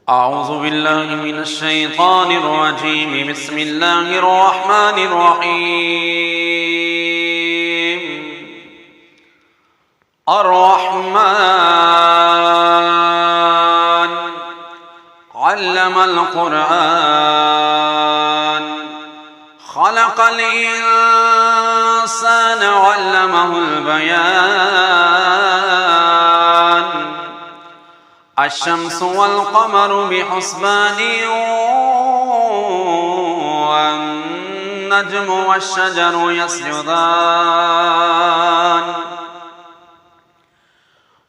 أعوذ بالله من الشيطان الرجيم. بسم الله الرحمن الرحيم. الرحمن علم القرآن خلق الإنسان علمه البيان الشمس والقمر بحسبان والنجم والشجر يسجدان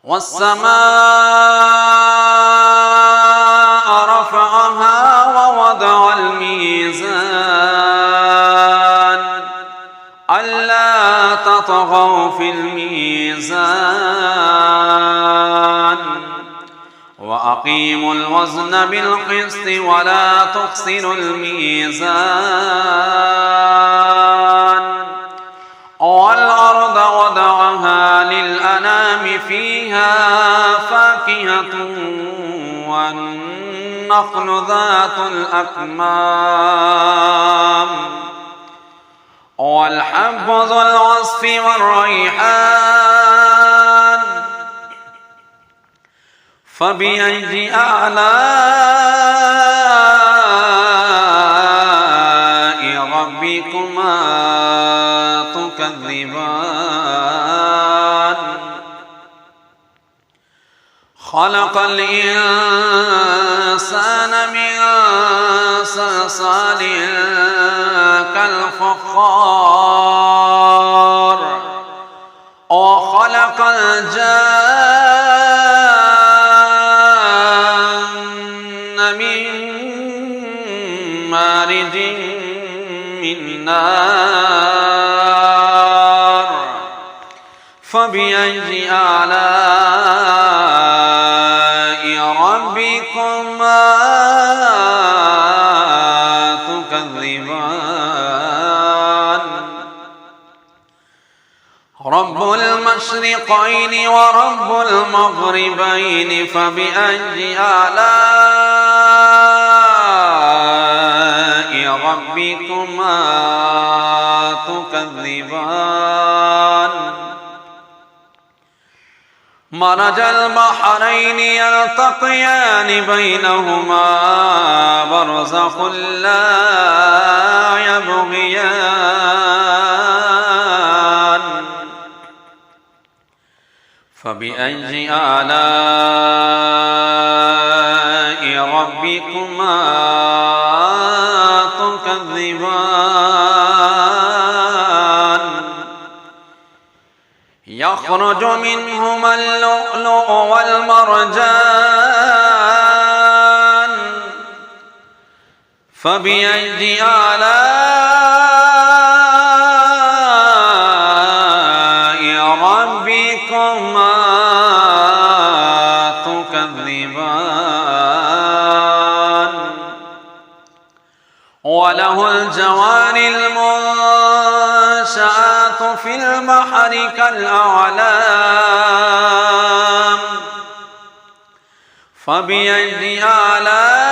والسماء رفعها ووضع الميزان ألا تطغوا في الميزان وأقيموا الوزن بالقسط ولا تخسروا الميزان والأرض وضعها للأنام فيها فاكهة والنخل ذات الأكمام والحب ذو العصف والريحان فبأي آلاء ربكما تكذبان خلق الإنسان من صلصال كالفخار وخلق الجان من مارج من نار فبأي آلاء ربكما تكذبان رب المشرقين ورب المغربين فبأي آلاء ربكما تكذبان مرج البحرين يلتقيان بينهما برزخ لا يبغيان فبأي آلاء ربكما تكذبان يخرج منهما اللؤلؤ والمرجان فبأي آلاء ربكما تكذبان وله الجوار المنشآت في البحر كالأعلام فبأي آلاء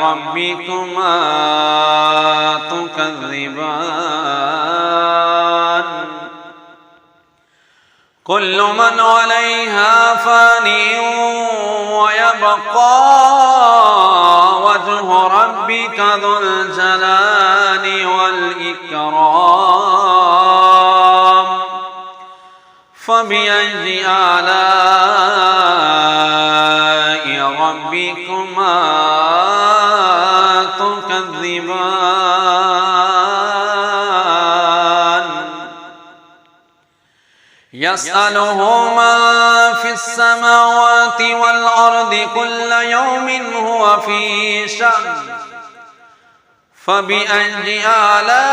ربكما تكذبان كل من عليها فان ويبقى وجه ربك ذو الجلال والإكرام فبأي آلاء ربكما تكذبان يسأله من في السماوات والأرض كل يوم هو في شأن فبأي آلاء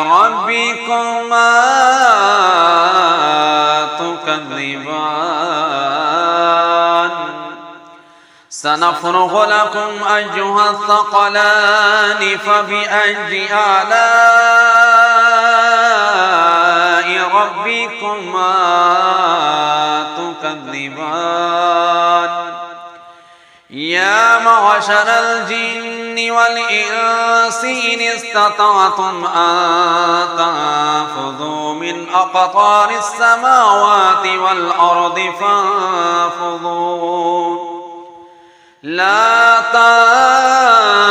ربكما تكذبان سنفرغ لكم أيها الثقلان فبأي آلاء ربكما تكذبان يا معشر الجن والإنس إن استطعتم أن تنفذوا من أقطار السماوات والأرض فانفذوا لا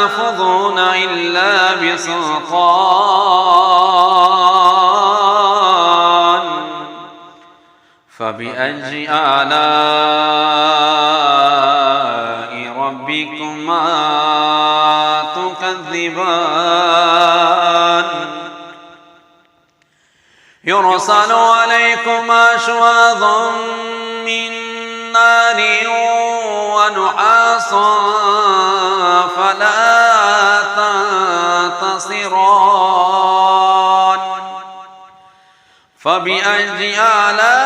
تنفذون إلا بسلطان فبأي آلاء ربكما تكذبان يرسل عليكما شواظ من نار ونحاس فلا تنتصران فبأي آلاء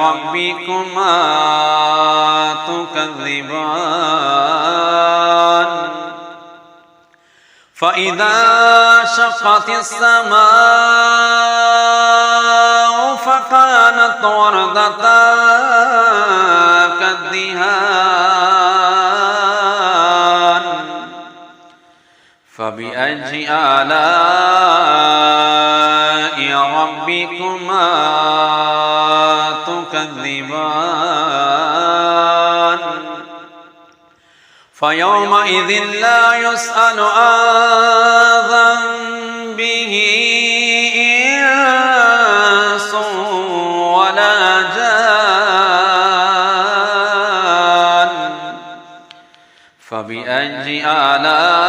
ربكما تكذبان فإذا شقت السماء فكانت وردة كالدهان فبأي آلاء ربكما تكذبان فيومئذ لا يسأل عن ذنبه إنس ولا جان فبأي آلاء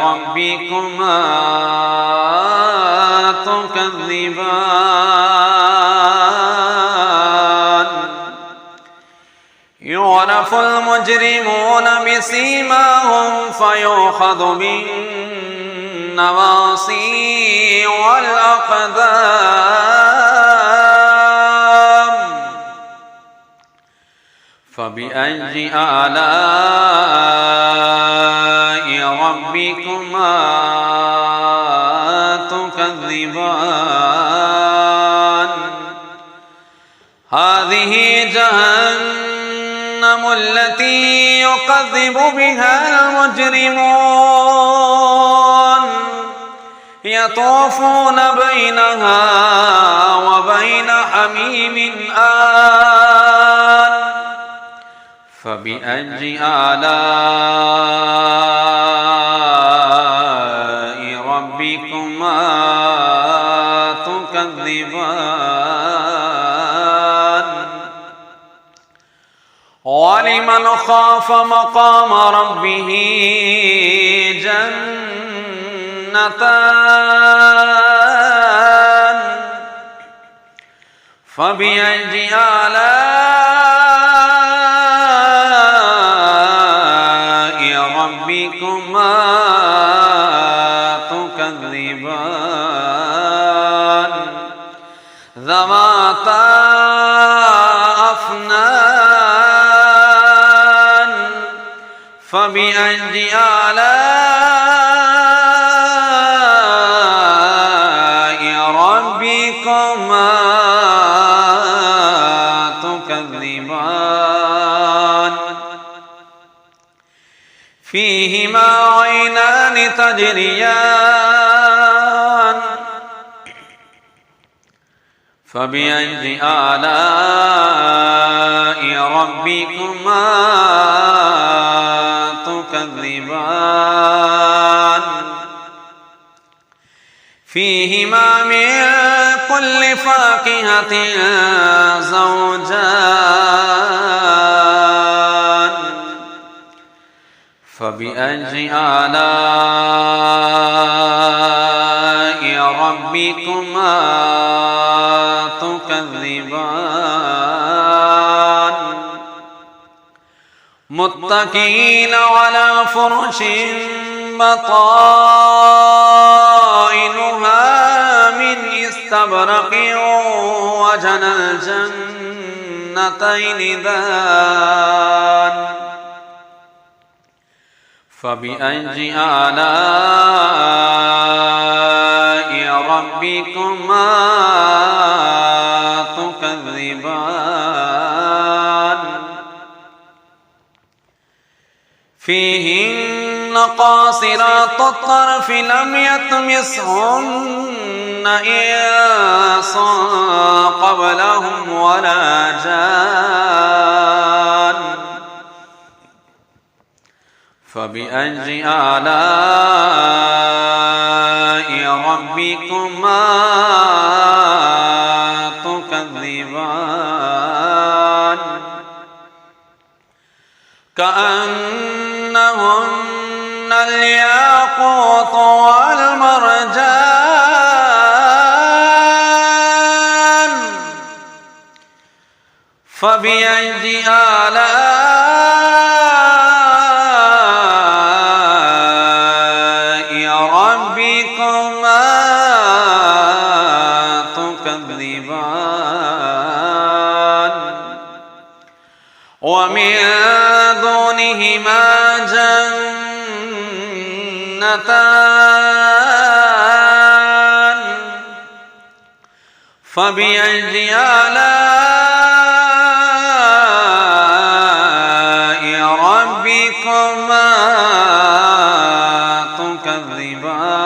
ربكما تكذبان يعرف المجرمون بسيماهم فيؤخذ بالنواصي والأقدام فبأي آلاء ربكما تكذبان هذه جهنم التي يكذب بها المجرمون يطوفون بينها وبين حميم آن فبأي آلاء ربكما تكذبان ولمن خاف مقام ربه جنتان فبأي آلاء ربكما تكذبان ذواتا أفنان فبأي آلاء ربكما تكذبان فيهما عينان تجريان فبأي آلاء ربكما تكذبان فيهما من كل فاكهة زوجان فبأي آلاء ربكما تكذبان متكئين على فرش بطائنها من استبرق وجنى الجنتين دان فبأي آلاء ربكما تكذبان فيهن قاصرات الطرف لم يطمثهن إنس قبلهم ولا جان فبأي آلاء ربكما تكذبان كأنهن الياقوت والمرجان فبأي آلاء ربكما تكذبان ومن دونهما جنتان فبأي آلاء ربكما تكذبان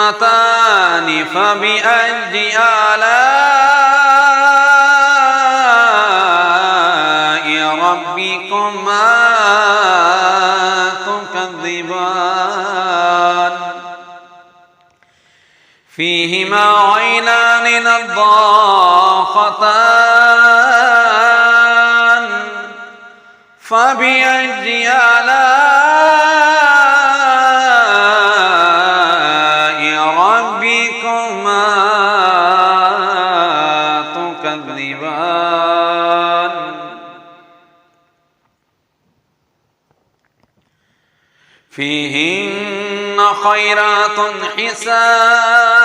مدهامتان فبأي آلاء ربكما تكذبان فيهما عينان نضاختان فبأي آلاء ربكما تكذبان فيهن خيرات حسان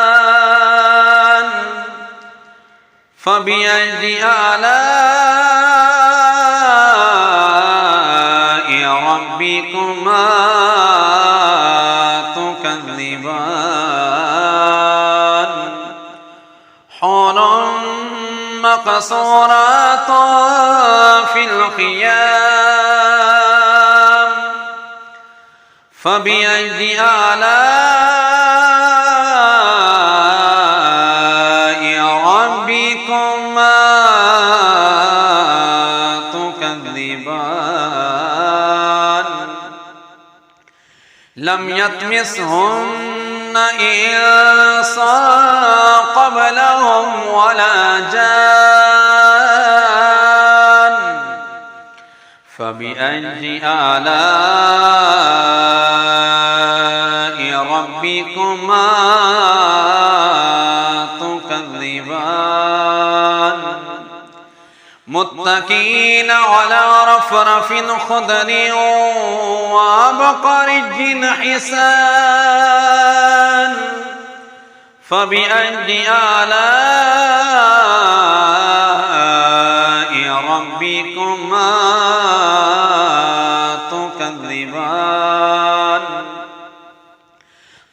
فبأي آلاء ربكما تكذبان حور مقصورات في الخيام فبأي آلاء ربكما تكذبان لم يطمثهن إنس قبلهم ولا جان فبأي آلاء ربكما تكذبان متكئين على رفرف خضر وعبقري حسان فبأي آلاء ربكما تكذبان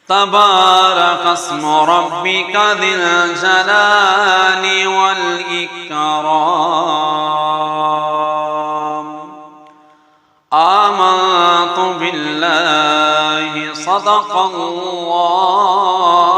تبارك اسم ربك ذي الجلال والإكرام آمنت بالله صدق الله